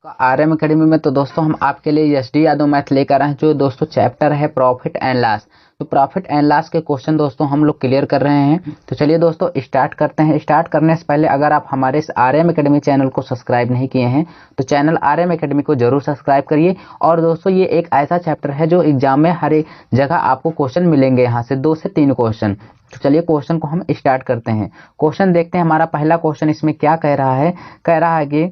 RM academy में तो दोस्तों हम आपके लिए एसडी यादव मैथ लेकर आए हैं, जो दोस्तों चैप्टर है प्रॉफिट एंड लॉस। तो प्रॉफिट एंड लॉस के क्वेश्चन दोस्तों हम लोग क्लियर कर रहे हैं। तो चलिए दोस्तों स्टार्ट करते हैं। स्टार्ट करने से पहले अगर आप हमारे इस आरएम एकेडमी चैनल को सब्सक्राइब नहीं किए हैं तो चैनल आरएम एकेडमी को जरूर सब्सक्राइब करिए। और दोस्तों ये एक ऐसा चैप्टर है जो एग्जाम में हर एक जगह आपको क्वेश्चन मिलेंगे, यहाँ से 2 से 3 क्वेश्चन। तो चलिए क्वेश्चन को हम स्टार्ट करते हैं। क्वेश्चन देखते हैं। हमारा पहला क्वेश्चन इसमें क्या कह रहा है कि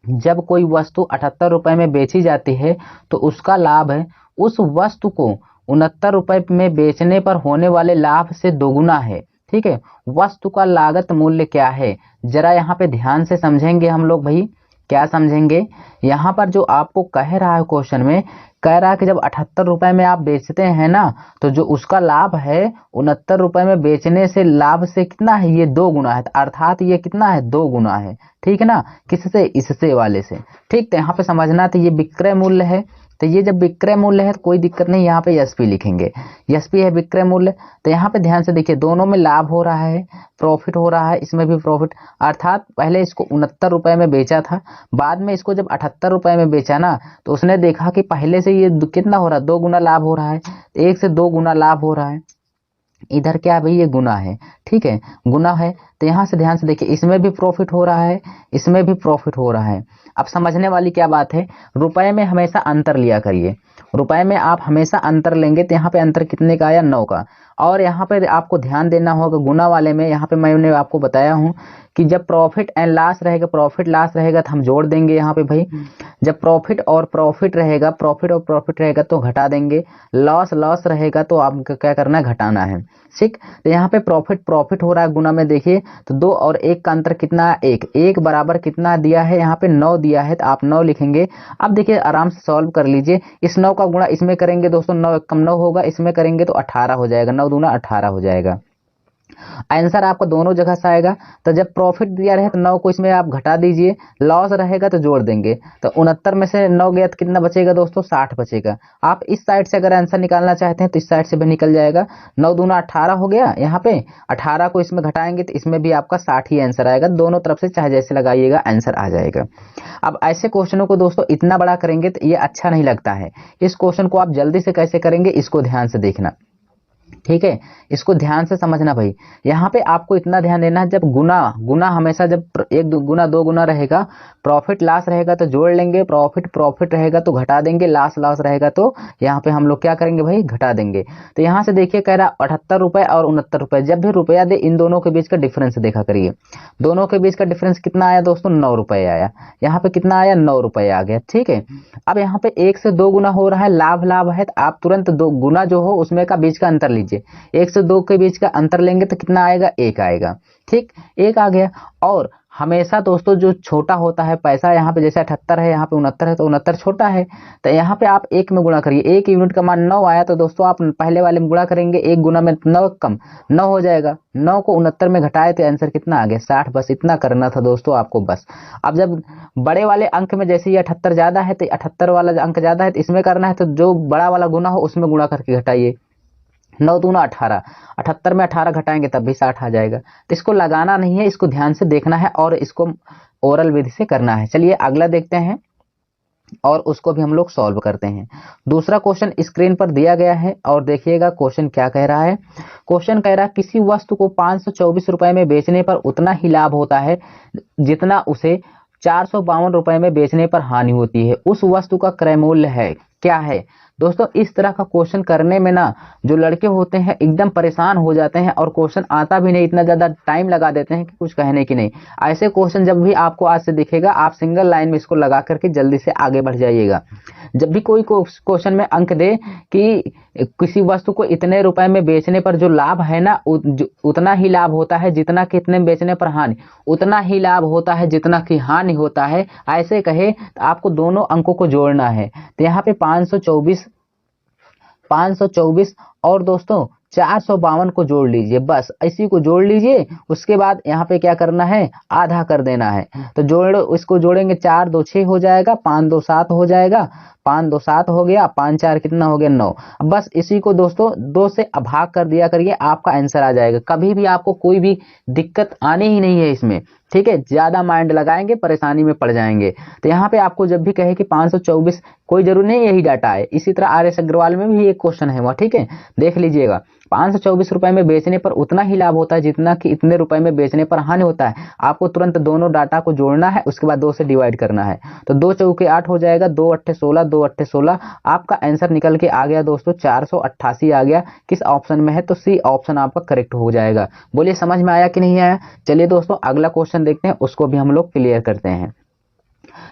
जब कोई वस्तु 78 रुपए में बेची जाती है तो उसका लाभ है उस वस्तु को 69 रुपए में बेचने पर होने वाले लाभ से दोगुना है। ठीक है, वस्तु का लागत मूल्य क्या है, जरा यहाँ पे ध्यान से समझेंगे हम लोग। भाई क्या समझेंगे, यहाँ पर जो आपको कह रहा है क्वेश्चन में, कह रहा है कि जब 78 रुपए में आप बेचते हैं ना, तो जो उसका लाभ है 69 रुपए में बेचने से लाभ से कितना है, ये 2 गुना है। अर्थात ये कितना है, 2 गुना है। ठीक है ना, किससे, इससे वाले से। ठीक, तो यहाँ पे समझना तो ये विक्रय मूल्य है। तो ये जब विक्रय मूल्य है तो कोई दिक्कत नहीं, यहाँ पे एसपी लिखेंगे। एसपी है विक्रय मूल्य। तो यहाँ पे ध्यान से देखिए, दोनों में लाभ हो रहा है, प्रॉफिट हो रहा है, इसमें भी प्रॉफिट। अर्थात पहले इसको 69 रुपए में बेचा था, बाद में इसको जब 78 रुपए में बेचा ना, तो उसने देखा कि पहले से ये कितना हो रहा है, 2 गुना लाभ हो रहा है। 1 से 2 गुना लाभ हो रहा है। इधर क्या है भाई, ये गुना है। ठीक है, गुना है। तो यहाँ से ध्यान से देखिए, इसमें भी प्रॉफिट हो रहा है, इसमें भी प्रॉफिट हो रहा है। अब समझने वाली क्या बात है, रुपए में हमेशा अंतर लिया करिए। रुपए में आप हमेशा अंतर लेंगे तो यहाँ पे अंतर कितने का आया, 9 का। और यहाँ पे आपको ध्यान देना होगा, गुना वाले में यहाँ पे मैंने आपको बताया हूँ कि जब प्रॉफिट एंड लॉस रहेगा, प्रॉफिट लॉस रहेगा तो हम जोड़ देंगे यहाँ पे भाई। जब प्रॉफिट और प्रॉफिट रहेगा, प्रॉफिट और प्रॉफिट रहेगा तो घटा देंगे। लॉस लॉस रहेगा तो आपको क्या करना है, घटाना है। ठीक, तो यहाँ पे प्रॉफिट प्रॉफिट हो रहा है गुना में। देखिए तो 2 और 1 का अंतर कितना है, 1। 1 बराबर कितना दिया है, यहाँ पे 9 दिया है, तो आप 9 लिखेंगे। अब देखिए आराम से सॉल्व कर लीजिए। इस 9 का गुणा इसमें करेंगे दोस्तों, 9 कम 9 होगा, इसमें करेंगे तो 18 हो जाएगा। 9 दूना 18 हो जाएगा। आंसर आपका दोनों जगह से आएगा। तो जब प्रॉफिट दिया रहे तो 9 को इसमें आप घटा दीजिए, लॉस रहेगा तो जोड़ देंगे। तो 69 में से 9 गया तो कितना बचेगा दोस्तों, 60 बचेगा। आप इस साइड से अगर आंसर निकालना चाहते हैं तो इस साइड से भी निकल जाएगा। 9 दूना 18 हो गया, यहाँ पे 18 को इसमें घटाएंगे तो इसमें भी आपका 60 ही आंसर आएगा। दोनों तरफ से चाहे जैसे लगाइएगा आंसर आ जाएगा। अब ऐसे क्वेश्चनों को दोस्तों इतना बड़ा करेंगे तो ये अच्छा नहीं लगता है। इस क्वेश्चन को आप जल्दी से कैसे करेंगे, इसको ध्यान से देखना। ठीक है, इसको ध्यान से समझना भाई। यहाँ पे आपको इतना ध्यान देना है, जब गुना हमेशा जब 1 गुना 2 गुना रहेगा, प्रॉफिट लॉस रहेगा तो जोड़ लेंगे, प्रॉफिट प्रॉफिट रहेगा तो घटा देंगे, लॉस लॉस रहेगा तो यहाँ पे हम लोग क्या करेंगे भाई, घटा देंगे। तो यहाँ से देखिए कह रहा 78 रुपए और 69 रुपए। जब भी रुपया दे, इन दोनों के बीच का डिफरेंस देखा करिए। दोनों के बीच का डिफरेंस कितना आया दोस्तों, 9 रुपए आया। यहाँ पे कितना आया, 9 रुपए आ गया। ठीक है, अब यहाँ पे 1 से 2 गुना हो रहा है, लाभ लाभ है, तो आप तुरंत 2 गुना जो हो उसमें का बीच का अंतर लीजिए। 1 से 2 के बीच का अंतर लेंगे तो कितना आएगा, 1 आएगा। ठीक, 1 आ गया। और हमेशा दोस्तों जो छोटा होता है पैसा, यहाँ पे जैसे 78 है, यहाँ पे 69 है, तो 69 छोटा है, तो यहाँ पे आप 1 में गुणा करिए। 1 यूनिट का मान 9 आया, तो दोस्तों आप पहले वाले में गुणा करेंगे, 1 गुना में 9 कम 9 हो जाएगा। 9 को 69 में घटाए तो आंसर कितना आ गया, 60। बस इतना करना था दोस्तों आपको बस। अब जब बड़े वाले अंक में जैसे ये 78 ज्यादा है, तो 78 वाला अंक ज्यादा है तो इसमें करना है, तो जो बड़ा वाला गुना हो उसमें गुणा करके घटाइए। 9 दूना 18, 78 में 18 घटाएंगे तब भी 60 आ जाएगा। तो इसको लगाना नहीं है, इसको ध्यान से देखना है और इसको ओरल विधि से करना है। चलिए अगला देखते हैं और उसको भी हम लोग सॉल्व करते हैं। दूसरा क्वेश्चन स्क्रीन पर दिया गया है और देखिएगा क्वेश्चन क्या कह रहा है। क्वेश्चन कह रहा है किसी वस्तु को 524 रुपए में बेचने पर उतना ही लाभ होता है जितना उसे 452 रुपए में बेचने पर हानि होती है। उस वस्तु का क्रय मूल्य है क्या है। दोस्तों इस तरह का क्वेश्चन करने में ना जो लड़के होते हैं एकदम परेशान हो जाते हैं और क्वेश्चन आता भी नहीं, इतना ज्यादा टाइम लगा देते हैं कि कुछ कहने की नहीं। ऐसे क्वेश्चन जब भी आपको आज से दिखेगा, आप सिंगल लाइन में इसको लगा करके जल्दी से आगे बढ़ जाइएगा। जब भी कोई क्वेश्चन में अंक दे कि किसी वस्तु को इतने रुपए में बेचने पर जो लाभ है ना, उतना ही लाभ होता है जितना कितने में बेचने पर हानि, उतना ही लाभ होता है जितना की हानि होता है, ऐसे कहे तो आपको दोनों अंकों को जोड़ना है। तो यहाँ पे 524 और दोस्तों 452 को जोड़ लीजिए, बस इसी को जोड़ लीजिए। उसके बाद यहाँ पे क्या करना है, आधा कर देना है। तो इसको जोड़ेंगे, 4 2 6 हो जाएगा, 5 2 7 हो जाएगा, 5 2 7 हो गया, 5 4 कितना हो गया 9। बस इसी को दोस्तों 2 से भाग कर दिया करिए, आपका आंसर आ जाएगा। कभी भी आपको कोई भी दिक्कत आनी ही नहीं है इसमें, ठीक है। ज्यादा माइंड लगाएंगे परेशानी में पड़ जाएंगे। तो यहाँ पे आपको जब भी कहे कि 524, कोई जरूरी नहीं यही डाटा है। इसी तरह RS अग्रवाल में भी एक क्वेश्चन है वह, ठीक है, देख लीजिएगा। 524 रुपए में बेचने पर उतना ही लाभ होता है जितना कि इतने रुपए में बेचने पर हानि होता है। आपको तुरंत दोनों डाटा को जोड़ना है, उसके बाद 2 से डिवाइड करना है। तो 2 चौके 8 हो जाएगा, 2 अट्ठे 16, 2 अट्ठे 16। आपका आंसर निकल के आ गया दोस्तों 488 आ गया। किस ऑप्शन में है? तो सी ऑप्शन आपका करेक्ट हो जाएगा। बोलिए समझ में आया कि नहीं आया? चलिए दोस्तों अगला क्वेश्चन देखते हैं, उसको भी हम लोग क्लियर करते हैं।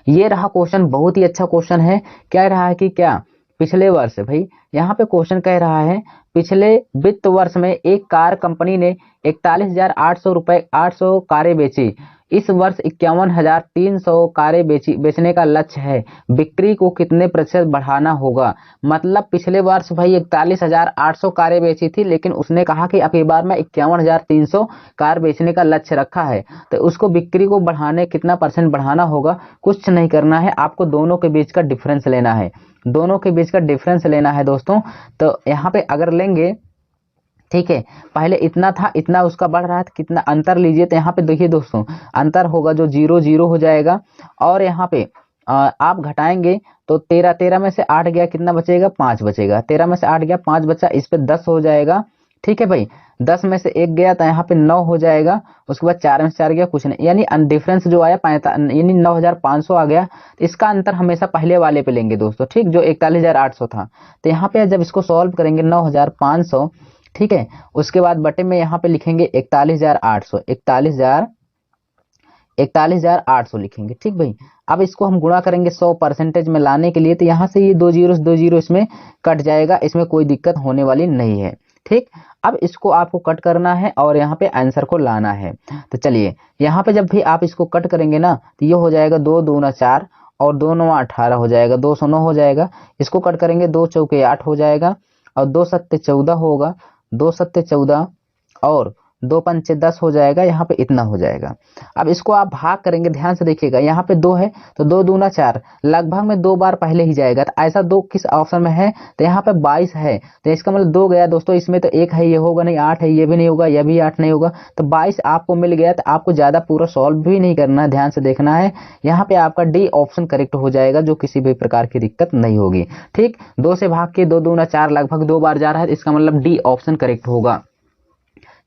ये रहा क्वेश्चन, बहुत ही अच्छा क्वेश्चन है। क्या रहा है कि क्या पिछले वर्ष, भाई यहाँ पे क्वेश्चन कह रहा है पिछले वित्त वर्ष में एक कार कंपनी ने 41,800 रुपए 800 कारें बेची। इस वर्ष 51,300 कारें बेचने का लक्ष्य है। बिक्री को कितने प्रतिशत बढ़ाना होगा? मतलब पिछले वर्ष भाई 41,800 कारें बेची थी, लेकिन उसने कहा कि अब की बार मैं 51,300 कार बेचने का लक्ष्य रखा है। तो उसको बिक्री को बढ़ाने कितना % बढ़ाना होगा? कुछ नहीं करना है, आपको दोनों के बीच का डिफरेंस लेना है। दोनों के बीच का डिफरेंस लेना है दोस्तों। तो यहाँ पे अगर लेंगे, ठीक है, पहले इतना था, इतना उसका बढ़ रहा है, तो कितना अंतर लीजिए। तो यहाँ पे देखिए दोस्तों अंतर होगा जो 0 0 हो जाएगा। और यहाँ पे आप घटाएंगे तो 13 में से 8 गया, कितना बचेगा? 5 बचेगा। 13 में से 8 गया, 5 बचा, इस पे 10 हो जाएगा, ठीक है भाई। 10 में से 1 गया तो यहाँ पे 9 हो जाएगा। उसके बाद 4 में से 4 गया, कुछ नहीं, यानी डिफरेंस जो आया यानी 9,500 आ गया। तो इसका अंतर हमेशा पहले वाले पे लेंगे दोस्तों, ठीक, जो 41,800 था। तो यहाँ पे जब इसको सॉल्व करेंगे 9,500, ठीक है, उसके बाद बटे में यहाँ पे लिखेंगे 41,800, 41,800 लिखेंगे, ठीक भाई। अब इसको हम गुणा करेंगे 100% में लाने के लिए, तो यहाँ से ये 2 जीरो इसमें कट जाएगा, इसमें कोई दिक्कत होने वाली नहीं है, ठीक। अब इसको आपको कट करना है और यहाँ पे आंसर को लाना है। तो चलिए यहाँ पे जब भी आप इसको कट करेंगे ना, तो ये हो जाएगा 2 दूना 4 और 2 9 18 हो जाएगा, 209 हो जाएगा। इसको कट करेंगे 2 चौके 8 हो जाएगा और 2 सत्ते 14 होगा, 2 सत्ते 14 और 2 पंचे 10 हो जाएगा। यहाँ पे इतना हो जाएगा। अब इसको आप भाग करेंगे, ध्यान से देखिएगा, यहाँ पे 2 है तो 2 दूना 4, लगभग में 2 बार पहले ही जाएगा। तो ऐसा 2 किस ऑप्शन में है? तो यहाँ पे 22 है, तो इसका मतलब 2 गया दोस्तों। इसमें तो 1 है, ये होगा नहीं, 8 है, ये भी नहीं होगा, यह भी 8 नहीं होगा। तो 22 आपको मिल गया। तो आपको ज्यादा पूरा सॉल्व भी नहीं करना है, ध्यान से देखना है। यहाँ पे आपका डी ऑप्शन करेक्ट हो जाएगा, जो किसी भी प्रकार की दिक्कत नहीं होगी, ठीक। 2 से भाग के 2 दूना 4 लगभग 2 बार जा रहा है, इसका मतलब डी ऑप्शन करेक्ट होगा।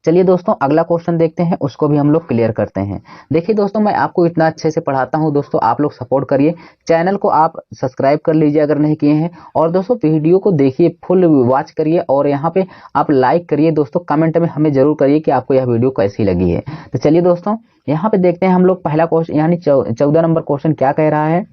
चलिए दोस्तों अगला क्वेश्चन देखते हैं, उसको भी हम लोग क्लियर करते हैं। देखिए दोस्तों मैं आपको इतना अच्छे से पढ़ाता हूं दोस्तों, आप लोग सपोर्ट करिए, चैनल को आप सब्सक्राइब कर लीजिए अगर नहीं किए हैं, और दोस्तों वीडियो को देखिए, फुल वॉच करिए, और यहाँ पे आप लाइक करिए दोस्तों, कमेंट में हमें जरूर करिए कि आपको यह वीडियो कैसी लगी है। तो चलिए दोस्तों यहाँ पे देखते हैं हम लोग पहला क्वेश्चन, यानी 14 नंबर क्वेश्चन क्या कह रहा है।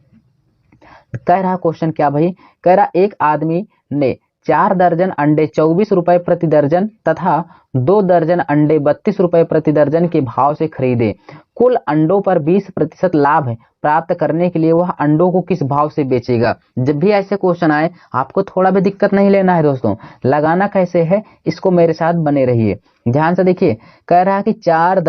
कह रहा क्वेश्चन क्या भाई, कह रहा एक आदमी ने 4 दर्जन अंडे 24 रुपए प्रति दर्जन तथा 2 दर्जन अंडे 32 रुपए प्रति दर्जन के भाव से खरीदे। कुल अंडों पर 20% लाभ प्राप्त करने के लिए वह अंडों को किस भाव से बेचेगा? जब भी ऐसे क्वेश्चन आए आपको थोड़ा भी दिक्कत नहीं लेना है दोस्तों, लगाना कैसे है इसको मेरे साथ बने रहिए। ध्यान से देखिए, कह रहा है कि 4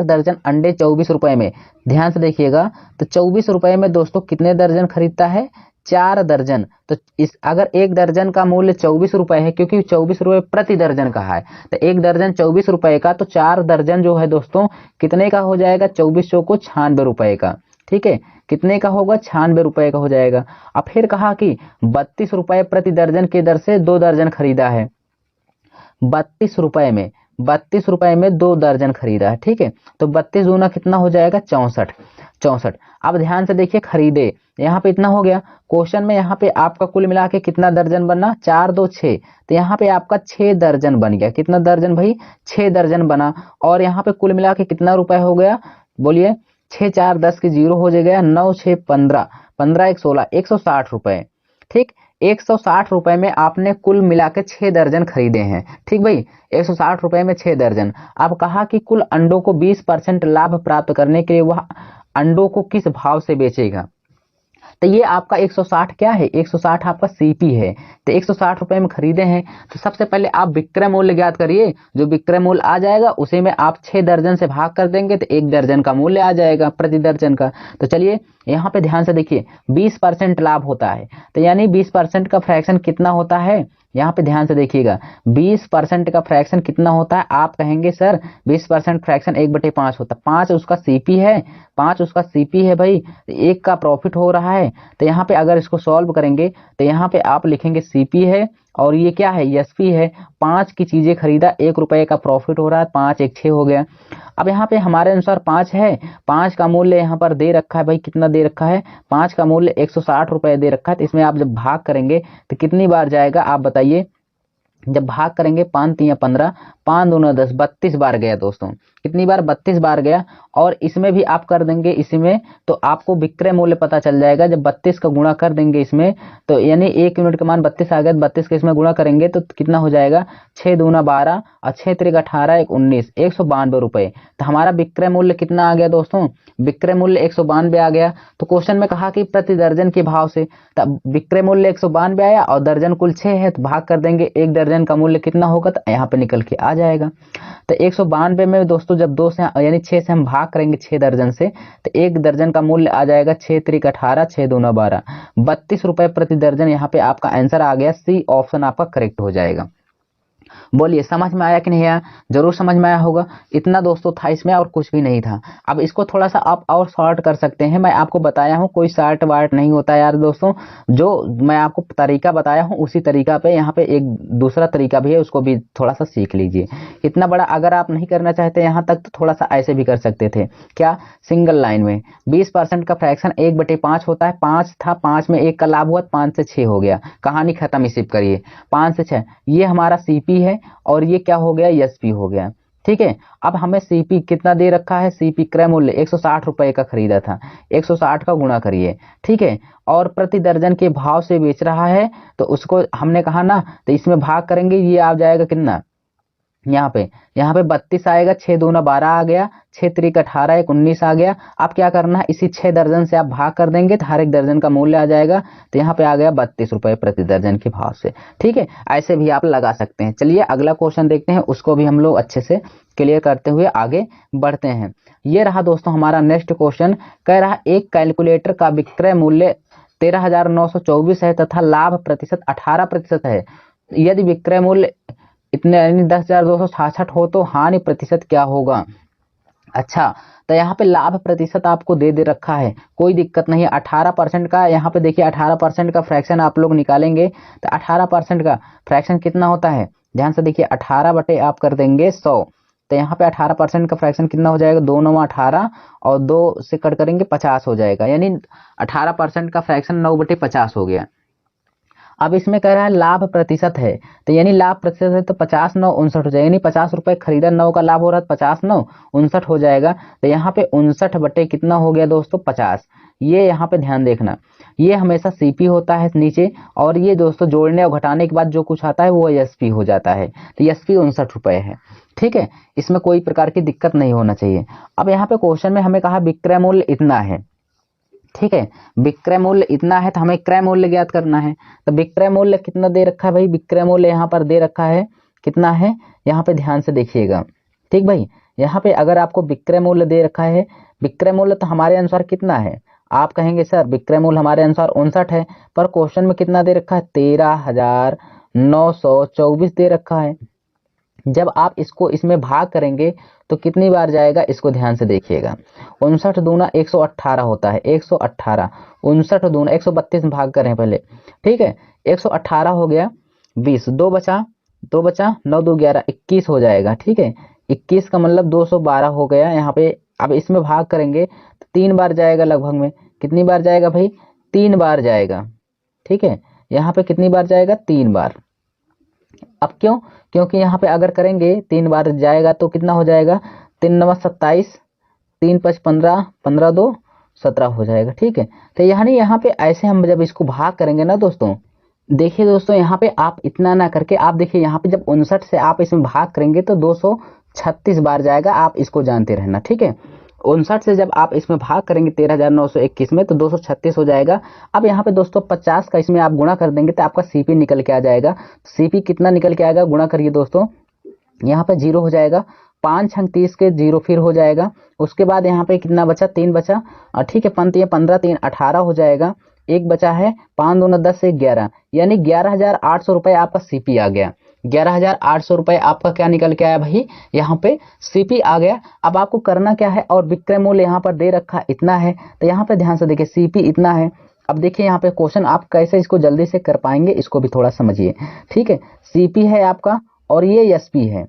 दर्जन अंडे 24 रुपए में, ध्यान से देखिएगा। तो 24 रुपए में दोस्तों कितने दर्जन खरीदता है? 4 दर्जन। तो इस अगर एक दर्जन का मूल्य 24 रुपए है, क्योंकि 24 रुपए प्रति दर्जन का है, तो एक दर्जन 24 रुपए का, तो 4 दर्जन जो है दोस्तों कितने का हो जाएगा? 24 को 96 रुपए का, ठीक है, कितने का होगा? 96 रुपए का हो जाएगा। अब फिर कहा कि 32 रुपए प्रति दर्जन की दर से 2 दर्जन खरीदा है। 32 रुपए में 2 दर्जन खरीदा है, ठीक है। तो 32 दूना कितना हो जाएगा? 64। अब ध्यान से देखिए, खरीदे यहाँ पे इतना हो गया। क्वेश्चन में यहाँ पे आपका कुल मिला के कितना दर्जन बना? 4 2 6, तो यहाँ पे आपका 6 दर्जन बन गया। कितना दर्जन भाई? 6 दर्जन बना। और यहाँ पे कुल मिला के कितना रुपए हो गया? बोलिए, 6 4 10 के 0 हो जाएगा, 9 6 15, 15 1 16, 160 रुपए, ठीक। 160 रुपए में आपने कुल मिला के 6 दर्जन खरीदे हैं, ठीक भाई, 160 रुपए में 6 दर्जन। अब कहा कि कुल अंडों को 20% लाभ प्राप्त करने के लिए वह अंडों को किस भाव से बेचेगा? तो ये आपका 160 क्या है, 160 आपका सीपी है। तो 160 रुपए में खरीदे हैं, तो सबसे पहले आप विक्रय मूल्य ज्ञात करिए। जो विक्रय मूल्य आ जाएगा उसी में आप 6 दर्जन से भाग कर देंगे तो 1 दर्जन का मूल्य आ जाएगा प्रति दर्जन का। तो चलिए यहाँ पे ध्यान से देखिए 20% लाभ होता है, तो यानी 20% का फ्रैक्शन कितना होता है, यहाँ पे ध्यान से देखिएगा 20% का फ्रैक्शन कितना होता है। आप कहेंगे सर 20% फ्रैक्शन 1/5 होता है, 5 उसका सीपी है, 5 उसका सीपी है भाई, 1 का प्रॉफिट हो रहा है। तो यहाँ पे अगर इसको सॉल्व करेंगे तो यहाँ पे आप लिखेंगे सीपी है और ये क्या है, एसपी है। 5 की चीजें खरीदा, 1 रुपए का प्रॉफिट हो रहा है, 5 1 6 हो गया। अब यहाँ पे हमारे अनुसार 5 है, 5 का मूल्य यहाँ पर दे रखा है भाई, कितना दे रखा है, 5 का मूल्य 160 रुपए दे रखा है। तो इसमें आप जब भाग करेंगे तो कितनी बार जाएगा आप बताइए। जब भाग करेंगे 5 3 15, 5 दूना 10, 32 बार गया दोस्तों। कितनी बार, 32 बार गया। और इसमें भी आप कर देंगे इसमें, तो आपको विक्रय मूल्य पता चल जाएगा। जब 32 का गुणा कर देंगे इसमें, तो यानी 1 यूनिट का मान 32 आ गया, 32 के इसमें गुणा करेंगे तो कितना हो जाएगा, 6 दूना 12 और 6 3 18 1 19, 192 रुपए। तो हमारा विक्रय मूल्य कितना आ गया दोस्तों, विक्रय मूल्य 192 आ गया। तो क्वेश्चन में कहा कि प्रति दर्जन के भाव से, तब विक्रय मूल्य 192 आया और दर्जन कुल 6 है, तो भाग कर देंगे 1 दर्जन का मूल्य कितना होगा, तो यहाँ पे निकल के आ जाएगा। तो 192 में दोस्तों जब 2 से यानी 6 से हम भाग करेंगे 6 दर्जन से, तो 1 दर्जन का मूल्य आ जाएगा 6 3 18, 6 दूना 12, 32 रुपए प्रति दर्जन। यहाँ पे आपका आंसर आ गया, सी ऑप्शन आपका करेक्ट हो जाएगा। बोलिए समझ में आया कि नहीं आया, जरूर समझ में आया होगा। इतना दोस्तों था इसमें और कुछ भी नहीं था। अब इसको थोड़ा सा आप और शॉर्ट कर सकते हैं। मैं आपको बताया हूँ, कोई शार्ट वार्ट नहीं होता यार दोस्तों, जो मैं आपको तरीका बताया हूँ उसी तरीका पे यहाँ पे एक दूसरा तरीका भी है, उसको भी थोड़ा सा सीख लीजिए। इतना बड़ा अगर आप नहीं करना चाहते यहाँ तक, तो थोड़ा सा ऐसे भी कर सकते थे। क्या, सिंगल लाइन में 20% का फ्रैक्शन 1/5 होता है, 5 था, 5 में 1 का लाभ हुआ, 5 से 6 हो गया, कहानी खत्म। इसी करिए 5 से 6, ये हमारा सीपी है और ये क्या हो गया, एसपी हो गया। ठीक है, अब हमें सीपी कितना दे रखा है, सीपी क्रय मूल्य 160 रुपए का खरीदा था, 160 का गुणा करिए। ठीक है, और प्रति दर्जन के भाव से बेच रहा है, तो उसको हमने कहा ना, तो इसमें भाग करेंगे, ये आ जाएगा कितना, यहाँ पे 32 आएगा, 6 दूना 12 आ गया, 6 3 18 1 19 आ गया। अब क्या करना है, इसी 6 दर्जन से आप भाग कर देंगे तो हर एक दर्जन का मूल्य आ जाएगा। तो यहाँ पे आ गया 32 रुपए प्रति दर्जन के भाव से। ठीक है, ऐसे भी आप लगा सकते हैं। चलिए अगला क्वेश्चन देखते हैं, उसको भी हम लोग अच्छे से क्लियर करते हुए आगे बढ़ते हैं। ये रहा दोस्तों हमारा नेक्स्ट क्वेश्चन, कह रहा एक कैलकुलेटर का विक्रय मूल्य 13,924 है तथा लाभ प्रतिशत 18% है। यदि विक्रय मूल्य इतने यानी 10,266 हो तो हानि प्रतिशत क्या होगा। अच्छा, तो यहाँ पे लाभ प्रतिशत आपको दे रखा है, कोई दिक्कत नहीं है। 18% का यहाँ पे देखिए, 18% का फ्रैक्शन आप लोग निकालेंगे तो 18% का फ्रैक्शन कितना होता है, ध्यान से देखिए, 18 बटे आप कर देंगे 100। तो यहाँ पे 18% का फ्रैक्शन कितना हो जाएगा, 2 9 18 और 2 से कट करेंगे 50 हो जाएगा, यानी 18% का फ्रैक्शन 9/50 हो गया। अब इसमें कह रहा है लाभ प्रतिशत है, तो यानी लाभ प्रतिशत है तो 50 9 59 हो जाएगा, यानी 50 रुपए खरीदा, 9 का लाभ हो रहा है, 50 9 59 हो जाएगा। तो यहाँ पे 59 बटे कितना हो गया दोस्तों, 50। ये यहाँ पे ध्यान देखना, ये हमेशा सीपी होता है नीचे, और ये दोस्तों जोड़ने और घटाने के बाद जो कुछ आता है वो एसपी हो जाता है। तो एसपी 59 रुपए है। ठीक है, इसमें कोई प्रकार की दिक्कत नहीं होना चाहिए। अब यहाँ पे क्वेश्चन में हमें कहा विक्रय मूल्य इतना है। ठीक है, विक्रय मूल्य इतना है तो हमें क्रय मूल्य ज्ञात करना है। तो विक्रय मूल्य कितना दे रखा है भाई, विक्रय मूल्य यहाँ पर दे रखा है, कितना है, यहाँ पे ध्यान से देखिएगा। ठीक भाई, यहाँ पे अगर आपको विक्रय मूल्य दे रखा है, विक्रय मूल्य तो हमारे अनुसार कितना है, आप कहेंगे सर विक्रय मूल्य हमारे अनुसार 59 है, पर क्वेश्चन में कितना दे रखा है, 13,924 दे रखा है। जब आप इसको इसमें भाग करेंगे तो कितनी बार जाएगा, इसको ध्यान से देखिएगा। 59 दूना 118 होता है, 118, 59 दूना 132 में भाग करें पहले। ठीक है, 118 हो गया, 20, 2 बचा 9 2 11, 21 हो जाएगा। ठीक है, 21 का मतलब 212 हो गया यहाँ पे। अब इसमें भाग करेंगे तो 3 बार जाएगा लगभग में, कितनी बार जाएगा भाई, 3 बार जाएगा। ठीक है, यहाँ पे कितनी बार जाएगा, 3 बार। अब क्यों, क्योंकि यहाँ पे अगर करेंगे 3 बार जाएगा तो कितना हो जाएगा, 3 9 27, 3 5 15, 15 2 17 हो जाएगा। ठीक है, तो यानी यहाँ पे ऐसे हम जब इसको भाग करेंगे ना दोस्तों, देखिए दोस्तों यहाँ पे आप इतना ना करके आप देखिए, यहाँ पे जब 59 से आप इसमें भाग करेंगे तो 236 बार जाएगा, आप इसको जानते रहना। ठीक है, 59 से जब आप इसमें भाग करेंगे 13,921 में तो 236 हो जाएगा। अब यहाँ पे दोस्तों 50 का इसमें आप गुणा कर देंगे तो आपका सीपी निकल के आ जाएगा। सीपी कितना निकल के आएगा, गुणा करिए दोस्तों, यहाँ पे 0 हो जाएगा, 5 छंग 30 के 0 फिर हो जाएगा। उसके बाद यहाँ पे कितना बचा, 3 बचा, ठीक है, 15 3 18 हो जाएगा। एक बचा है 5 दूना 10 से 11, यानी 11,800 रुपये आपका सीपी आ गया। 11,800 रुपये आपका क्या निकल के आया भाई, यहाँ पे सीपी आ गया। अब आपको करना क्या है, और विक्रय मूल्य यहाँ पर दे रखा इतना है, तो यहाँ पे ध्यान से देखिए सीपी इतना है। अब देखिए यहाँ पे क्वेश्चन आप कैसे इसको जल्दी से कर पाएंगे, इसको भी थोड़ा समझिए, ठीक है। सीपी है आपका और ये एसपी है।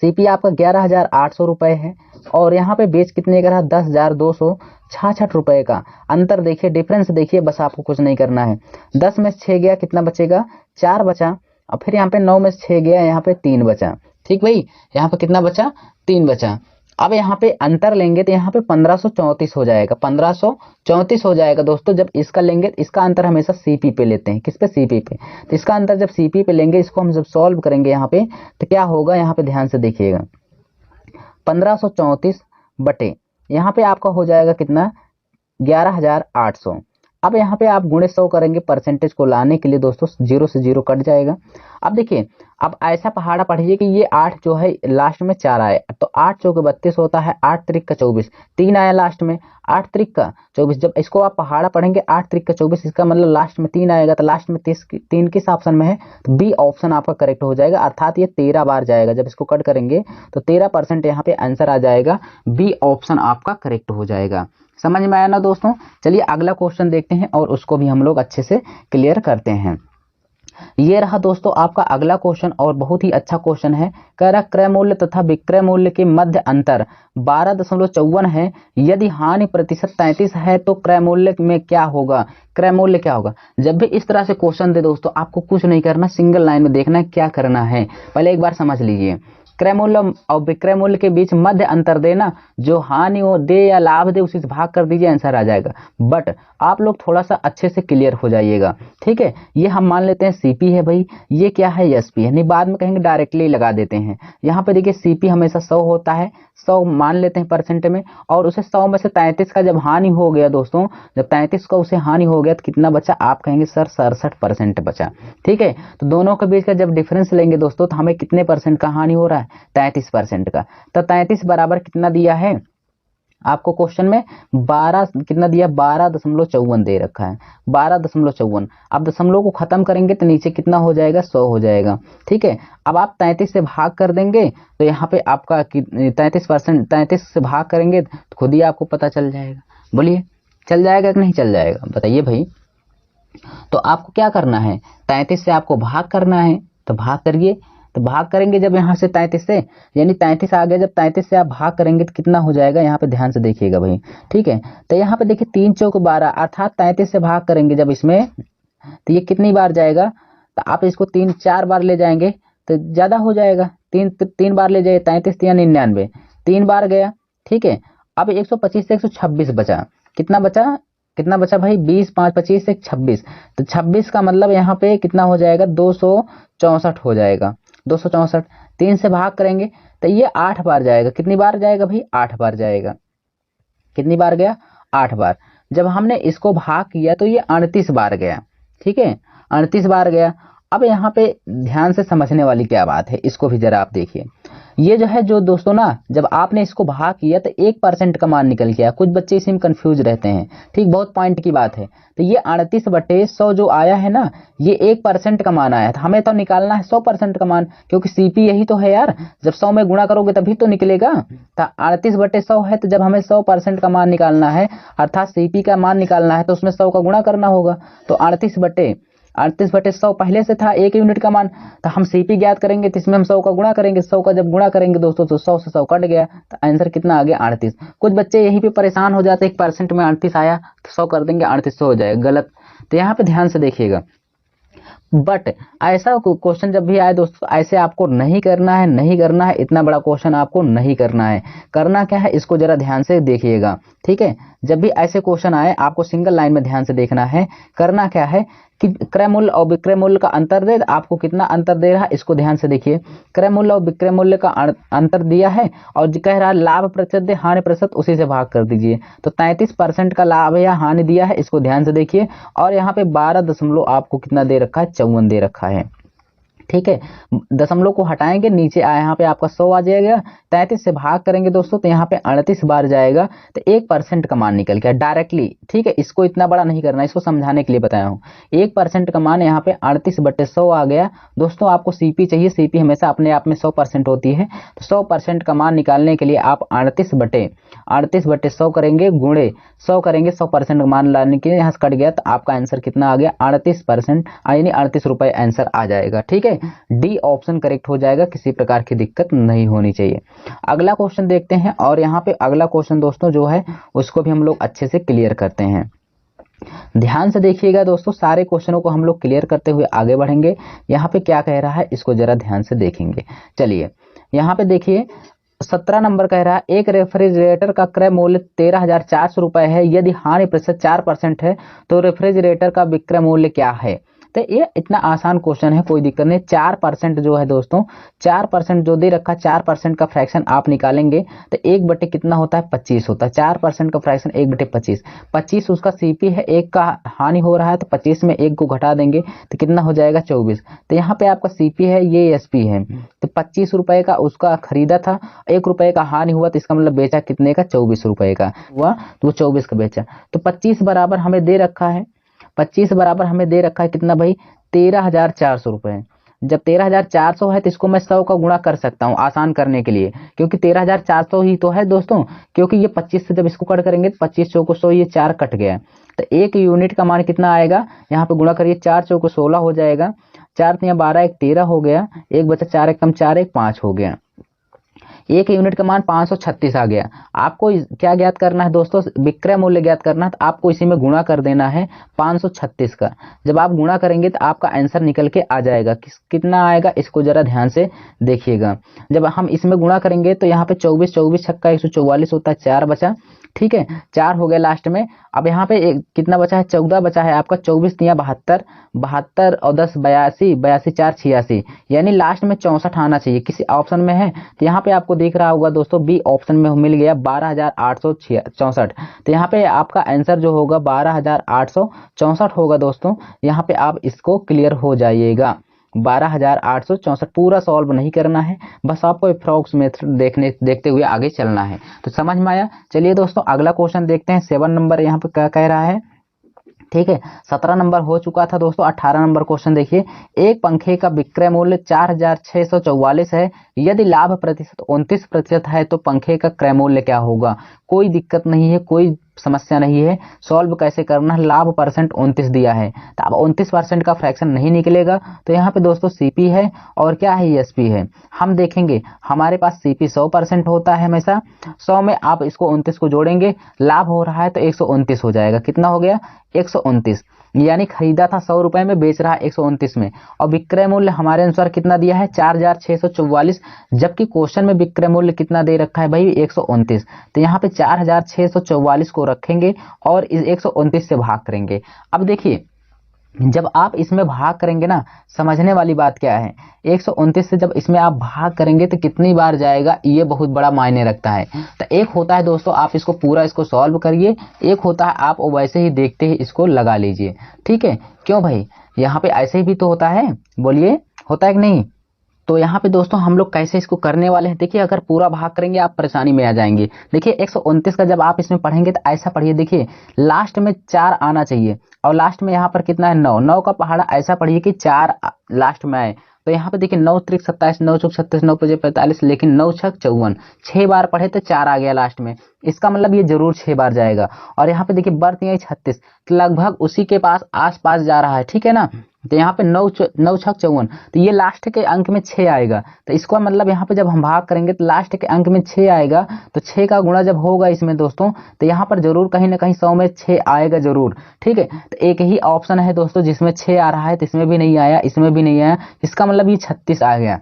सीपी आपका 11,800 रुपये है और यहाँ पे बेच कितने का रहा, 10,266 रुपये का। अंतर देखिए, डिफरेंस देखिए, बस आपको कुछ नहीं करना है। 10 में 6 गया, कितना बचेगा, 4 बचा। और फिर यहाँ पे 9 में 6 गया, यहाँ पे 3 बचा। ठीक भाई, यहाँ पे कितना बचा, 3 बचा। अब यहाँ पे अंतर लेंगे तो यहाँ पे 1534 हो जाएगा, 1534 हो जाएगा दोस्तों। जब इसका लेंगे, इसका अंतर हमेशा सीपी पे लेते हैं, किस पे, सीपी पे। तो इसका अंतर जब सीपी पे लेंगे, इसको हम जब सॉल्व करेंगे यहाँ पे, तो क्या होगा, यहाँ पे ध्यान से देखिएगा, 1534 बटे यहाँ पे आपका हो जाएगा कितना, 11,800। अब यहाँ पे आप गुणे 100 करेंगे परसेंटेज को लाने के लिए दोस्तों, 0 से 0 कट जाएगा। अब देखिए, अब ऐसा पहाड़ा पढ़िए कि ये 8 जो है लास्ट में 4 आए, तो 8 चौके 32 होता है, 8 त्रिक का 24, 3 आया लास्ट में, 8 त्रिक का 24। जब इसको आप पहाड़ा पढ़ेंगे 8 त्रिक का 24, इसका मतलब लास्ट में 3 आएगा, तो लास्ट में 3 किस ऑप्शन में है, तो बी ऑप्शन आपका करेक्ट हो जाएगा। अर्थात ये 13 बार जाएगा, जब इसको कट करेंगे तो 13% यहाँ पे आंसर आ जाएगा, बी ऑप्शन आपका करेक्ट हो जाएगा। समझ में आया ना दोस्तों। चलिए अगला क्वेश्चन देखते हैं और उसको भी हम लोग अच्छे से क्लियर करते हैं। ये रहा दोस्तों आपका अगला क्वेश्चन और बहुत ही अच्छा क्वेश्चन है। कह रहा क्रय मूल्य तथा विक्रय मूल्य के मध्य अंतर 12.54 है। यदि हानि प्रतिशत 33 है तो क्रय मूल्य में क्या होगा, क्रय मूल्य क्या होगा। जब भी इस तरह से क्वेश्चन दे दोस्तों, आपको कुछ नहीं करना, सिंगल लाइन में देखना है क्या करना है। पहले एक बार समझ लीजिए, क्रय मूल्य और विक्रय मूल्य के बीच मध्य अंतर देना, जो हानि हो दे या लाभ दे उसी से भाग कर दीजिए, आंसर आ जाएगा। बट आप लोग थोड़ा सा अच्छे से क्लियर हो जाइएगा, ठीक है। ये हम मान लेते हैं सीपी है भाई, ये क्या है, एसपी है, नहीं बाद में कहेंगे डायरेक्टली लगा देते हैं। यहाँ पे देखिए सीपी हमेशा 100 होता है, 100 मान लेते हैं परसेंट में, और उसे 100 में से 33 का जब हानि हो गया दोस्तों, जब 33 का उसे हानि हो गया तो कितना बचा, आप कहेंगे सर 67% बचा, ठीक है। तो दोनों के बीच का जब डिफरेंस लेंगे दोस्तों, तो हमें कितने परसेंट का हानि हो रहा है, 33% का। तो 33 बराबर कितना दिया है आपको क्वेश्चन में, 12 कितना दिया, 12.54 दे रखा है, 12.54। अब दशमलव को खत्म करेंगे तो नीचे कितना हो जाएगा, 100 हो जाएगा, ठीक है। अब आप 33 से भाग कर देंगे तो यहाँ पे आपका 33% से भाग करेंगे तो खुद ही आपको पता चल जाएगा। बोलिए चल जाएगा कि नहीं चल जाएगा, बताइए भाई। तो आपको क्या करना है, 33 से आपको भाग करना है, तो भाग करिए। तो भाग करेंगे जब यहाँ से 33 से, यानी 33 आ गया, जब 33 से आप भाग करेंगे तो कितना हो जाएगा, यहाँ पे ध्यान से देखिएगा भाई, ठीक है। तो यहाँ पे देखिए 3 चौक 12, अर्थात 33 से भाग करेंगे जब इसमें, तो ये कितनी बार जाएगा, तो आप इसको 3-4 बार ले जाएंगे तो ज्यादा हो जाएगा, 3 बार ले जाइए, 33 या 99, 3 बार गया, ठीक है। अब 125 से 126 बचा, कितना बचा, कितना बचा भाई, 20 5 25 से 26, तो 26 का मतलब यहाँ पे कितना हो जाएगा, 264 हो जाएगा, 264। 3 से भाग करेंगे तो ये 8 बार जाएगा, कितनी बार जाएगा भाई, 8 बार जाएगा, कितनी बार गया, 8 बार। जब हमने इसको भाग किया तो ये 38 बार गया, ठीक है, 38 बार गया। अब यहाँ पे ध्यान से समझने वाली क्या बात है, इसको भी जरा आप देखिए। ये जो है जो दोस्तों ना, जब आपने इसको भाग किया तो 1% का मान निकल गया। कुछ बच्चे इसी में कंफ्यूज रहते हैं, ठीक, बहुत पॉइंट की बात है। तो ये 38/100 जो आया है ना, ये 1% का मान आया था। हमें तो निकालना है 100% का मान, क्योंकि सीपी यही तो है यार, जब 100 में गुणा करोगे तभी तो निकलेगा। तो 38/100 है, तो जब हमें 100% का मान निकालना है, अर्थात सीपी का मान निकालना है, तो उसमें 100 का गुणा करना होगा। तो 38/100 पहले से था 1 यूनिट का मान, तो हम सीपी ज्ञात करेंगे तो इसमें हम 100 का गुणा करेंगे। 100 का जब गुणा करेंगे दोस्तों तो 100 से 100 कट गया, तो आंसर कितना आ गया, 38। कुछ बच्चे यहीं पे परेशान हो जाते हैं, 1% में 38 आया तो 100 कर देंगे, 3800 हो जाएगा, गलत। तो यहाँ पे ध्यान से देखिएगा। बट ऐसा क्वेश्चन जब भी आए दोस्तों, ऐसे आपको नहीं करना है, नहीं करना है, इतना बड़ा क्वेश्चन आपको नहीं करना है। करना क्या है, इसको जरा ध्यान से देखिएगा, ठीक है। जब भी ऐसे क्वेश्चन आए आपको सिंगल लाइन में ध्यान से देखना है। करना क्या है कि क्रय मूल्य और विक्रय मूल्य का अंतर दे, आपको कितना अंतर दे रहा है इसको ध्यान से देखिए। क्रय मूल्य और विक्रय मूल्य का अंतर दिया है और कह रहा है लाभ प्रतिशत दे, हानि प्रतिशत उसी से भाग कर दीजिए। तो 33% का लाभ या हानि दिया है, इसको ध्यान से देखिए। और यहाँ पे 12 दशमलव आपको कितना दे रखा है, 54 दे रखा है। ठीक है, दशमलव को हटाएंगे, नीचे आया यहाँ पे आपका 100 आ जाएगा। 33 से भाग करेंगे दोस्तों तो यहाँ पे 38 बार जाएगा, तो 1% का मान निकल गया डायरेक्टली। ठीक है, इसको इतना बड़ा नहीं करना, इसको समझाने के लिए बताया हूँ। 1% का मान यहाँ पे 38/100 आ गया। दोस्तों आपको सीपी चाहिए, सीपी हमेशा अपने आप में 100% होती है। तो 100% का मान निकालने के लिए आप 38/100 करेंगे, गुणे 100 करेंगे, 100% का मान लाने के लिए यहाँ से कट गया, तो आपका आंसर कितना आ गया, 38%, यानी 38 रुपए आंसर आ जाएगा। ठीक है, डी ऑप्शन करेक्ट हो जाएगा, किसी प्रकार की दिक्कत नहीं होनी चाहिए। अगला क्वेश्चन देखते हैं, और यहाँ पे अगला क्वेश्चन दोस्तों जो है उसको भी हम लोग अच्छे से क्लियर करते हैं। ध्यान से देखिएगा दोस्तों, सारे क्वेश्चनों को हम लोग क्लियर करते हुए आगे बढ़ेंगे। यहाँ पे क्या कह रहा है इसको जरा ध्यान से देखेंगे। चलिए यहाँ पे देखिए 17 नंबर कह रहा है, एक रेफ्रिजरेटर का क्रय मूल्य 13,400 रुपए है, यदि हानि प्रतिशत 4% है तो रेफ्रिजरेटर का विक्रय मूल्य क्या है। तो ये इतना आसान क्वेश्चन है, कोई दिक्कत नहीं। 4% जो है दोस्तों, 4% जो दे रखा, 4% का फ्रैक्शन आप निकालेंगे तो 1 बटे कितना होता है, 25 होता है। 4% का फ्रैक्शन 1/25, 25 उसका सीपी है, 1 का हानि हो रहा है तो 25 में 1 को घटा देंगे तो कितना हो जाएगा, 24। तो यहाँ पे आपका सीपी है, ये एसपी है। तो 25 रुपए का उसका खरीदा था, 1 रुपए का हानि हुआ, तो इसका मतलब बेचा कितने का, 24 रुपए का हुआ, तो वो 24 का बेचा। तो 25 बराबर हमें दे रखा है, 25 बराबर हमें दे रखा है कितना भाई, 13,400 रुपए। जब 13,400 है तो इसको मैं 100 का गुणा कर सकता हूँ आसान करने के लिए, क्योंकि 13,400 ही तो है दोस्तों। क्योंकि ये 25 से जब इसको कट करेंगे तो 25 चौको 100, ये 4 कट गया, तो 1 यूनिट का मान कितना आएगा, यहाँ पे गुणा करिए, 4 चौको 16 हो जाएगा, 4 तिया 12, 1 13 हो गया, 1 बचा 4 1 कम 4 1 5 हो गया। 1 यूनिट का मान 536 आ गया। आपको क्या ज्ञात करना है दोस्तों, विक्रय मूल्य ज्ञात करना है, तो आपको इसी में गुणा कर देना है 536 का। जब आप गुणा करेंगे तो आपका आंसर निकल के आ जाएगा। कितना आएगा इसको जरा ध्यान से देखिएगा। जब हम इसमें गुणा करेंगे तो यहाँ पे 24 24 छक्का 144 होता है, 4 बचा। ठीक है, 4 हो गया लास्ट में। अब यहाँ पे कितना बचा है, 14 बचा है आपका। 24 तिया 72, 72 और 10 82, 82 4 86, यानी लास्ट में 64 आना चाहिए। किसी ऑप्शन में है तो यहाँ पे आपको दिख रहा होगा दोस्तों, बी ऑप्शन में मिल गया 12,864। तो यहाँ पे आपका आंसर जो होगा 12,864 होगा दोस्तों। यहाँ पे आप इसको क्लियर हो जाइएगा, 12,864। पूरा सॉल्व नहीं करना है, बस आपको अप्रॉक्स मेथड देखते हुए आगे चलना है। तो समझ में आया। चलिए दोस्तों अगला क्वेश्चन देखते हैं। 7 नंबर यहाँ पे क्या कह रहा है। ठीक है, 17 नंबर हो चुका था दोस्तों। 18 नंबर क्वेश्चन देखिए, एक पंखे का विक्रय मूल्य 4,644 है, यदि लाभ प्रतिशत 29% है तो पंखे का क्रय मूल्य क्या होगा। कोई दिक्कत नहीं है, कोई समस्या नहीं है। सॉल्व कैसे करना है, लाभ परसेंट 29 दिया है, तो अब 29% का फ्रैक्शन नहीं निकलेगा। तो यहाँ पे दोस्तों सीपी है और क्या है, एसपी है। हम देखेंगे हमारे पास सीपी 100% होता है हमेशा। 100 में आप इसको 29 को जोड़ेंगे, लाभ हो रहा है तो 129 हो जाएगा। कितना हो गया, 129, यानी खरीदा था 100 रुपए में, बेच रहा है 129 में। और विक्रय मूल्य हमारे अनुसार कितना दिया है, 4,644, जबकि क्वेश्चन में विक्रय मूल्य कितना दे रखा है भाई, 129। तो यहाँ पे 4,644 को रखेंगे और इस 129 से भाग करेंगे। अब देखिए जब आप इसमें भाग करेंगे ना, समझने वाली बात क्या है, 129 से जब इसमें आप भाग करेंगे तो कितनी बार जाएगा, ये बहुत बड़ा मायने रखता है। तो एक होता है दोस्तों, आप इसको पूरा इसको सॉल्व करिए, एक होता है आप वैसे ही देखते ही इसको लगा लीजिए। ठीक है, क्यों भाई, यहाँ पे ऐसे ही भी तो होता है, बोलिए होता है कि नहीं। तो यहाँ पे दोस्तों हम लोग कैसे इसको करने वाले हैं, देखिए अगर पूरा भाग करेंगे आप परेशानी में आ जाएंगे। देखिए 129 का जब आप इसमें पढ़ेंगे तो ऐसा पढ़िए, देखिए लास्ट में 4 आना चाहिए और लास्ट में यहाँ पर कितना है, 9। 9 का पहाड़ा ऐसा पढ़िए कि 4 लास्ट में आए। तो यहाँ पे देखिए 9 त्रिक 27, 9 चौक 36, 9 पचे 45, लेकिन 9 छक 54, 6 बार पढ़े तो 4 आ गया लास्ट में। इसका मतलब ये जरूर 6 बार जाएगा। और यहाँ पे देखिए बर्थ यही 36, तो लगभग उसी के पास आस पास जा रहा है। ठीक है ना, तो यहाँ पे 9 छक 54, तो ये लास्ट के अंक में 6 आएगा। तो इसका मतलब यहाँ पे जब हम भाग करेंगे तो लास्ट के अंक में 6 आएगा। तो 6 का गुणा जब होगा इसमें दोस्तों, तो यहाँ पर जरूर कहीं ना कहीं 100 में 6 आएगा जरूर। ठीक है, तो एक ही ऑप्शन है दोस्तों जिसमें 6 आ रहा है, तो इसमें भी नहीं आया, इसमें भी नहीं आया, इसका मतलब ये 36 आ गया।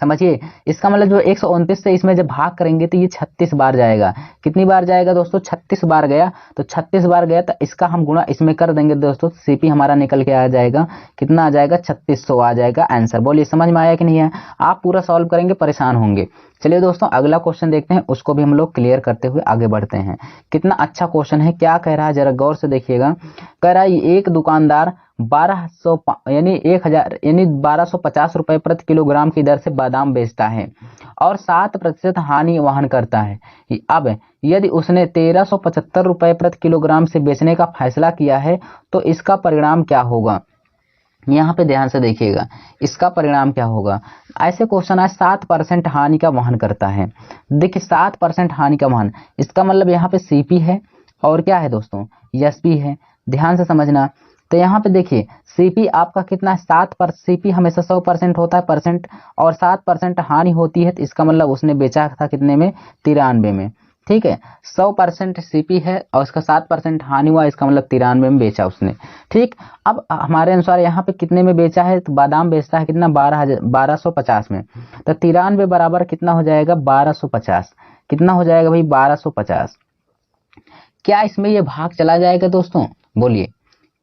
समझिए, इसका मतलब जो 129 से इसमें जब भाग करेंगे तो ये 36 बार जाएगा। कितनी बार जाएगा दोस्तों? 36 बार गया। तो 36 बार गया तो इसका हम गुणा इसमें कर देंगे दोस्तों, सीपी हमारा निकल के आ जाएगा। कितना आ जाएगा? 3600 आ जाएगा आंसर। बोलिए समझ में आया कि नहीं है? आप पूरा सॉल्व करेंगे परेशान होंगे। चलिए दोस्तों अगला क्वेश्चन देखते हैं, उसको भी हम लोग क्लियर करते हुए आगे बढ़ते हैं। कितना अच्छा क्वेश्चन है, क्या कह रहा है जरा गौर से देखिएगा। कह रहा है एक दुकानदार 1200 यानी 1000 यानी 1250 रुपए प्रति किलोग्राम की दर से बादाम बेचता है और 7% हानि वहन करता है। अब यदि उसने 1375 रुपए प्रति किलोग्राम से बेचने का फैसला किया है तो इसका परिणाम क्या होगा? यहाँ पे ध्यान से देखिएगा, इसका परिणाम क्या होगा। ऐसे क्वेश्चन है 7% हानि का वहन करता है। देखिए 7% हानि का वहन, इसका मतलब यहाँ पे सीपी है और क्या है दोस्तों? एसपी है। ध्यान से समझना। तो यहाँ पे देखिए सीपी आपका कितना है? 7%। सीपी हमेशा 100% होता है परसेंट, और 7% हानि होती है, तो इसका मतलब उसने बेचा था कितने में? 93 में। ठीक है, 100% सीपी है और उसका 7% हानि हुआ, इसका मतलब 93 में बेचा उसने। ठीक, अब हमारे अनुसार यहाँ पे कितने में बेचा है? तो बादाम बेचता है कितना? 1250 में। तो 93 बराबर कितना हो जाएगा? 1250। कितना हो जाएगा भाई? 1250। क्या इसमें ये भाग चला जाएगा दोस्तों? बोलिए,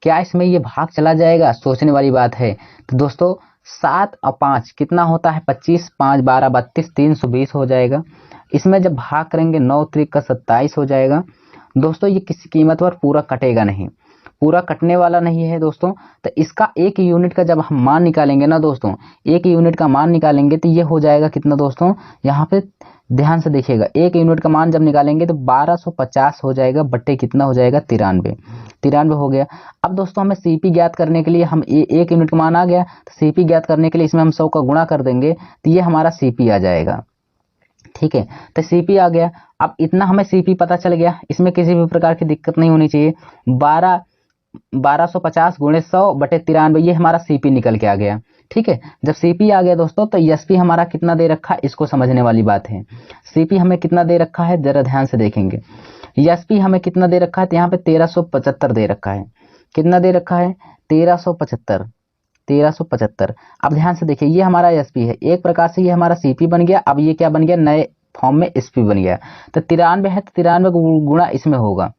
क्या इसमें ये भाग चला जाएगा? सोचने वाली बात है। तो दोस्तों 7 और 5 कितना होता है? 25, 5 12 32, 320 हो जाएगा। इसमें जब भाग करेंगे 9 त्रिक का 27 हो जाएगा। दोस्तों ये किसी कीमत पर पूरा कटेगा नहीं, पूरा कटने वाला नहीं है दोस्तों। तो इसका एक यूनिट का जब हम मान निकालेंगे ना दोस्तों, एक यूनिट का मान निकालेंगे तो ये हो जाएगा कितना दोस्तों? यहाँ पे ध्यान से देखिएगा, एक यूनिट का मान जब निकालेंगे तो 1250 हो जाएगा बट्टे कितना हो जाएगा? 93। 93 हो गया। अब दोस्तों हमें सीपी ज्ञात करने के लिए हम एक यूनिट का मान आ गया, तो सीपी ज्ञात करने के लिए इसमें हम 100 का गुणा कर देंगे तो ये हमारा सीपी आ जाएगा। ठीक है, तो सीपी आ गया। अब इतना हमें सीपी पता चल गया, इसमें किसी भी प्रकार की दिक्कत नहीं होनी चाहिए। 1250 गुणे 100 बटे 93, ये हमारा सीपी निकल के आ गया। ठीक है, जब सीपी आ गया दोस्तों तो एसपी हमारा कितना दे रखा है, इसको समझने वाली बात है। सीपी हमें कितना दे रखा है, जरा ध्यान से देखेंगे। एसपी हमें कितना दे रखा है, तो यहाँ पे 1375 दे रखा है। कितना दे रखा है? 1375। 1375। अब ध्यान से देखिए, ये हमारा एसपी है, एक प्रकार से ये हमारा सीपी बन गया। अब ये क्या बन गया? नए फॉर्म में एसपी बन गया। तो 93 है तो 93 गुणा इसमें होगा,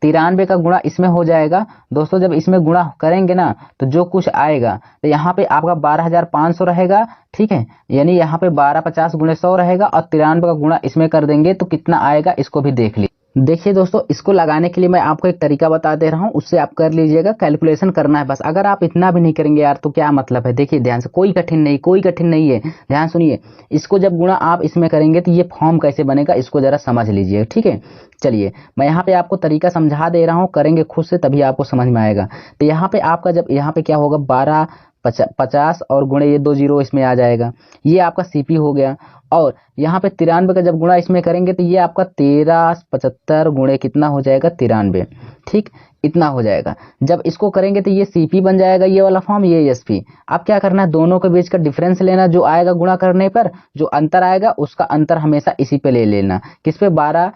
93 का गुणा इसमें हो जाएगा दोस्तों। जब इसमें गुणा करेंगे ना तो जो कुछ आएगा, तो यहाँ पे आपका 12500 रहेगा। ठीक है, यानी यहाँ पे 1250 गुणे 100 रहेगा और 93 का गुणा इसमें कर देंगे तो कितना आएगा, इसको भी देख लीजिए। देखिए दोस्तों, इसको लगाने के लिए मैं आपको एक तरीका बता दे रहा हूँ, उससे आप कर लीजिएगा। कैलकुलेशन करना है बस। अगर आप इतना भी नहीं करेंगे यार तो क्या मतलब है? देखिए ध्यान से, कोई कठिन नहीं, कोई कठिन नहीं है। ध्यान सुनिए, इसको जब गुणा आप इसमें करेंगे तो ये फॉर्म कैसे बनेगा, इसको जरा समझ लीजिए। ठीक है, चलिए मैं यहाँ पे आपको तरीका समझा दे रहा हूँ, करेंगे खुद से तभी आपको समझ में आएगा। तो यहाँ पे आपका जब यहाँ पे क्या होगा, 1250 और गुणे ये 2 जीरो इसमें आ जाएगा, ये आपका सीपी हो गया। और यहाँ पे 93 का जब गुणा इसमें करेंगे तो ये आपका 1375 गुणे कितना हो जाएगा? 93। ठीक, इतना हो जाएगा। जब इसको करेंगे तो ये सीपी बन जाएगा, ये वाला फॉर्म, ये एसपी। अब क्या करना है, दोनों के बीच का डिफरेंस लेना, जो आएगा गुणा करने पर जो अंतर आएगा उसका अंतर हमेशा इसी पे ले लेना। किस पे? 12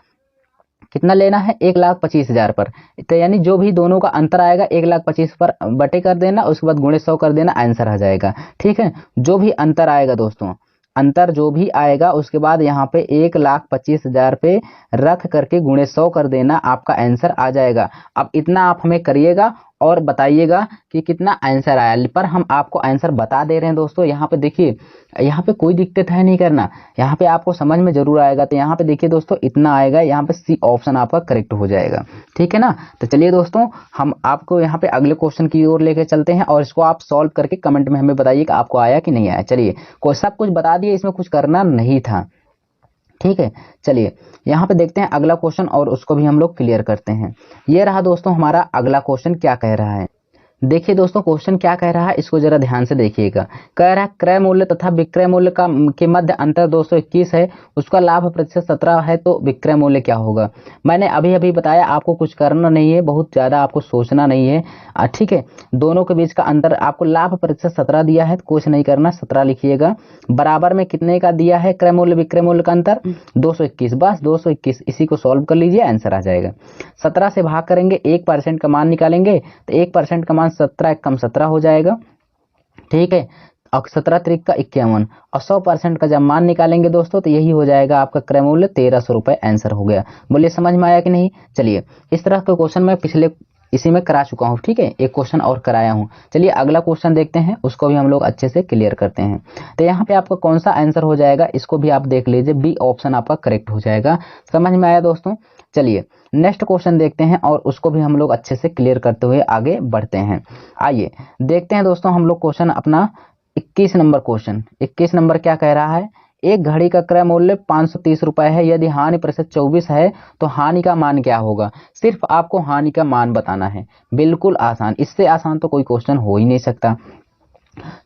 कितना लेना है? 1,25,000 पर। तो यानी जो भी दोनों का अंतर आएगा 1,25,000 पर बटे कर देना, उसके बाद गुणे 100 कर देना, आंसर आ जाएगा। ठीक है, जो भी अंतर आएगा दोस्तों, अंतर जो भी आएगा उसके बाद यहाँ पे 1,25,000 पे रख करके गुणे 100 कर देना, आपका आंसर आ जाएगा। अब इतना आप हमें करिएगा और बताइएगा कि कितना आंसर आया। पर हम आपको आंसर बता दे रहे हैं दोस्तों। यहाँ पे देखिए, यहाँ पे कोई दिक्कत है नहीं करना, यहाँ पे आपको समझ में जरूर आएगा। तो यहाँ पे देखिए दोस्तों, इतना आएगा, यहाँ पे सी ऑप्शन आपका करेक्ट हो जाएगा। ठीक है ना। तो चलिए दोस्तों, हम आपको यहाँ पे अगले क्वेश्चन की ओर लेके चलते हैं और इसको आप सॉल्व करके कमेंट में हमें बताइए कि आपको आया कि नहीं आया। चलिए, कोई सब कुछ बता दिए, इसमें कुछ करना नहीं था। ठीक है, चलिए यहाँ पे देखते हैं अगला क्वेश्चन और उसको भी हम लोग क्लियर करते हैं। ये रहा दोस्तों हमारा अगला क्वेश्चन, क्या कह रहा है। देखिए दोस्तों, क्वेश्चन क्या कह रहा है, इसको जरा ध्यान से देखिएगा। कह रहा है क्रय मूल्य तथा विक्रय मूल्य का के मध्य अंतर 221 है, उसका लाभ प्रतिशत 17 है, तो विक्रय मूल्य क्या होगा। मैंने अभी अभी बताया, आपको कुछ करना नहीं है, बहुत ज्यादा आपको सोचना नहीं है। ठीक है, दोनों के बीच का अंतर, आपको लाभ प्रतिशत 17 दिया है, कुछ नहीं करना, 17 लिखिएगा। बराबर में कितने का दिया है क्रय मूल्य विक्रय मूल्य का अंतर? 221, बस 221, इसी को सॉल्व कर लीजिए, आंसर आ जाएगा। 17 से भाग करेंगे, 1% का मान निकालेंगे, तो 1% का मान 17 कम 17 हो जाएगा। ठीक है, और 17 तरीक का 51 और 100% का जब मान निकालेंगे दोस्तों तो यही हो जाएगा आपका क्रय मूल्य 1300 रुपये। आंसर हो गया। बोलिए समझ में आया कि नहीं। चलिए इस तरह का क्वेश्चन मैं पिछले इसी में करा चुका हूँ, ठीक है, एक क्वेश्चन और कराया हूँ। चलिए अगला क्वेश्चन देखते हैं, उसको भी हम लोग अच्छे से क्लियर करते हैं। तो यहाँ पे आपका कौन सा आंसर हो जाएगा इसको भी आप देख लीजिए, बी ऑप्शन आपका करेक्ट हो जाएगा। समझ में आया दोस्तों। चलिए नेक्स्ट क्वेश्चन देखते हैं और उसको भी हम लोग अच्छे से क्लियर करते हुए आगे बढ़ते हैं। आइए देखते हैं दोस्तों हम लोग क्वेश्चन अपना 21 नंबर क्वेश्चन। 21 नंबर क्या कह रहा है, एक घड़ी का क्रय मूल्य 530 रुपए है, यदि हानि प्रतिशत 24 है तो हानि का मान क्या होगा। सिर्फ आपको हानि का मान बताना है, बिल्कुल आसान, इससे आसान तो कोई क्वेश्चन हो ही नहीं सकता।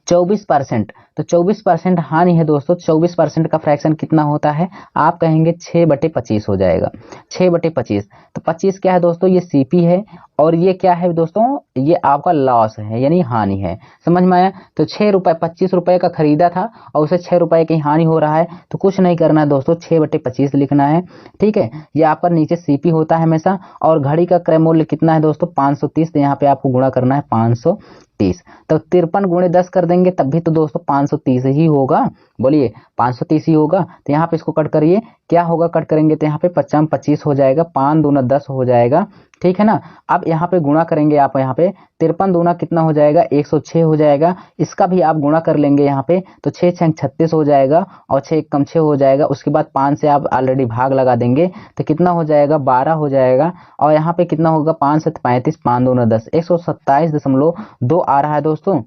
24%, तो 24% हानि है दोस्तों। 24% का फ्रैक्शन कितना होता है, आप कहेंगे 6/25 हो जाएगा। 6/25, तो 25 क्या है दोस्तों, ये सीपी है और ये क्या है दोस्तों, ये आपका लॉस है यानी हानि है। समझ में आया। तो 6 रुपए 25 रुपए का खरीदा था और उसे 6 रुपए की हानि हो रहा है, तो कुछ नहीं करना है दोस्तों, 6/25 लिखना है। ठीक है, ये आपका नीचे सीपी होता है हमेशा। और घड़ी का क्रय मूल्य कितना है दोस्तों, 530, तो यहाँ पे आपको गुणा करना है 530। तो 53 गुणे 10 कर देंगे तब भी तो दोस्तों 530 ही होगा। बोलिए 530 ही होगा। तो यहाँ पे इसको कट करिए, क्या होगा, कट करेंगे तो यहाँ पे 55 25 हो जाएगा, 5 दूना 10 हो जाएगा। ठीक है ना। अब यहाँ पे गुणा करेंगे आप, यहाँ पे 53 दूना कितना हो जाएगा, 106 हो जाएगा। इसका भी आप गुणा कर लेंगे यहाँ पे, तो 6 6 36 हो जाएगा और 6 कम 6 हो जाएगा। उसके बाद 5 से आप ऑलरेडी भाग लगा देंगे तो कितना हो जाएगा, 12 हो जाएगा। और यहाँ पे कितना होगा, 5 से 35, 5 दूना 10, 127.2 आ रहा है दोस्तों।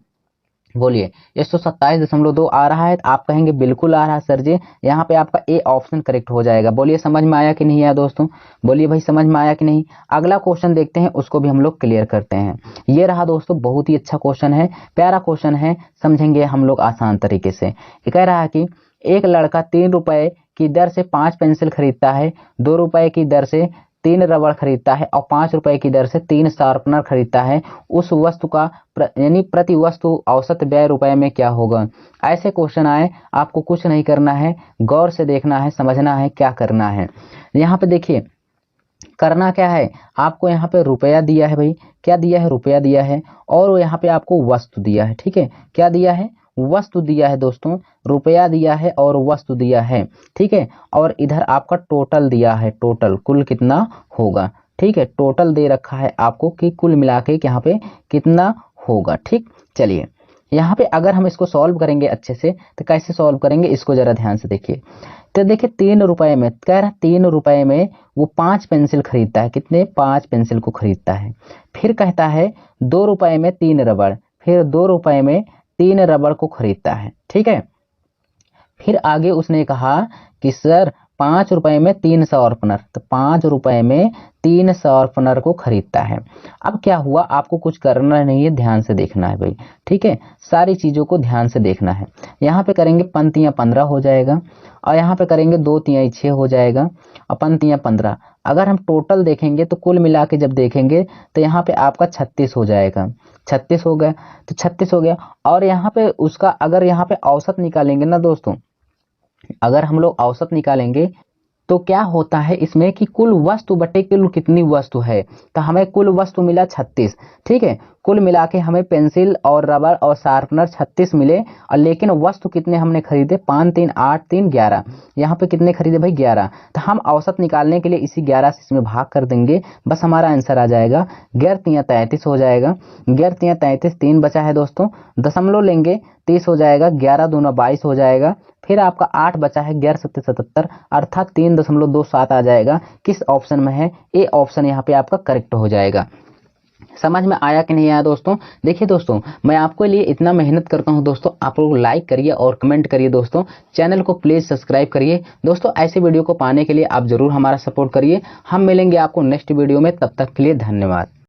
बोलिए 127.2 आ रहा है। आप कहेंगे बिल्कुल आ रहा है सर जी। यहाँ पे आपका ए ऑप्शन करेक्ट हो जाएगा। बोलिए समझ में आया कि नहीं आया दोस्तों, बोलिए भाई समझ में आया कि नहीं। अगला क्वेश्चन देखते हैं, उसको भी हम लोग क्लियर करते हैं। ये रहा दोस्तों, बहुत ही अच्छा क्वेश्चन है, प्यारा क्वेश्चन है, समझेंगे हम लोग आसान तरीके से। ये कह रहा है कि एक लड़का 3 रुपए की दर से 5 पेंसिल खरीदता है, 2 रुपए की दर से 3 रबड़ खरीदता है और 5 रुपए की दर से 3 शार्पनर खरीदता है। उस वस्तु का यानी प्रति वस्तु औसत व्यय रुपए में क्या होगा। ऐसे क्वेश्चन आए, आपको कुछ नहीं करना है, गौर से देखना है, समझना है क्या करना है। यहाँ पे देखिए करना क्या है, आपको यहाँ पे रुपया दिया है भाई, क्या दिया है, रुपया दिया है। और यहाँ पे आपको वस्तु दिया है, ठीक है, क्या दिया है, वस्तु दिया है दोस्तों, रुपया दिया है और वस्तु दिया है। ठीक है, और इधर आपका टोटल दिया है, टोटल कुल कितना होगा। ठीक है, टोटल दे रखा है आपको कि कुल मिला के यहाँ पे कितना होगा। ठीक, चलिए यहाँ पे अगर हम इसको सॉल्व करेंगे अच्छे से तो कैसे सॉल्व करेंगे, इसको जरा ध्यान से देखिए। तो देखिए 3 रुपए में कह रहा है, 3 रुपए में वो 5 पेंसिल खरीदता है, कितने, 5 पेंसिल को खरीदता है। फिर कहता है 2 रुपए में 3 रबड़, फिर 2 रुपए में 3 रबड़ को खरीदता है। ठीक है, फिर आगे उसने कहा कि सर 5 रुपए में 3 शार्पनर, तो 5 रुपए में 3 शार्पनर को खरीदता है। अब क्या हुआ, आपको कुछ करना नहीं है, ध्यान से देखना है भाई। ठीक है, सारी चीजों को ध्यान से देखना है। यहाँ पे करेंगे पंक्तियां 15 हो जाएगा और यहाँ पे करेंगे 2 तिहाई 6 हो जाएगा और पंक्तियां 15। अगर हम टोटल देखेंगे तो कुल मिला के जब देखेंगे तो यहाँ पे आपका 36 हो जाएगा। 36 हो गया, तो 36 हो गया। और यहाँ पे उसका अगर यहाँ पे औसत निकालेंगे ना दोस्तों, अगर हम लोग औसत निकालेंगे तो क्या होता है इसमें कि कुल वस्तु बटे कुल कितनी वस्तु है, तो हमें कुल वस्तु मिला 36। ठीक है, कुल मिला के हमें पेंसिल और रबर और शार्पनर 36 मिले, और लेकिन वस्तु कितने हमने खरीदे, 5 3 8 3 11। यहाँ पे कितने खरीदे भाई, 11। तो हम औसत निकालने के लिए इसी 11 से इसमें भाग कर देंगे, बस हमारा आंसर आ जाएगा। 11 33 हो जाएगा। 11 33, 3 बचा है दोस्तों, दशमलव लेंगे 30 हो जाएगा। 11 दूना 22 हो जाएगा। फिर आपका 8 बचा है, 11 7 77, अर्थात 3.27 आ जाएगा। किस ऑप्शन में है, ए ऑप्शन यहाँ पे आपका करेक्ट हो जाएगा। समझ में आया कि नहीं आया दोस्तों। देखिए दोस्तों, मैं आपके लिए इतना मेहनत करता हूं दोस्तों, आप लोग लाइक करिए और कमेंट करिए दोस्तों, चैनल को प्लीज सब्सक्राइब करिए दोस्तों। ऐसे वीडियो को पाने के लिए आप जरूर हमारा सपोर्ट करिए। हम मिलेंगे आपको नेक्स्ट वीडियो में, तब तक के लिए धन्यवाद।